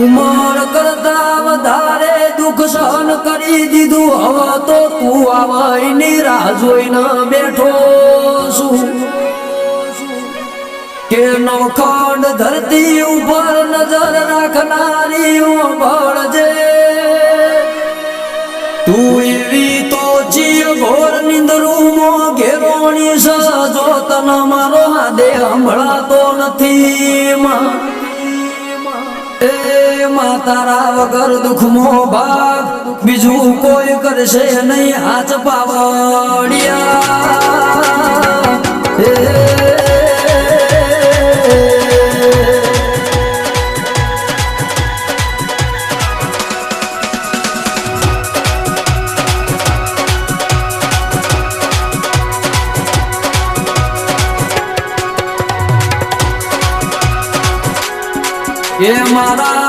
ઉમર કરતા વધારે દુઃખ સહન કરી દીધું. હવે તો તું આવવાની રાહ જોઈને બેઠો છું કે નવખંડ ધરતી ઉપર નજર રાખનારી બળજે. તું એવી તો જીવ ઘોર નિંદરૂમાં ઘેરોણી સજો તન મારો હાદે સંભળાતો નથી માં. એ માં તારા વગર દુઃખમો ભાગ બીજું કોઈ કરશે નહીં હાથ પાવડિયા. એ મારા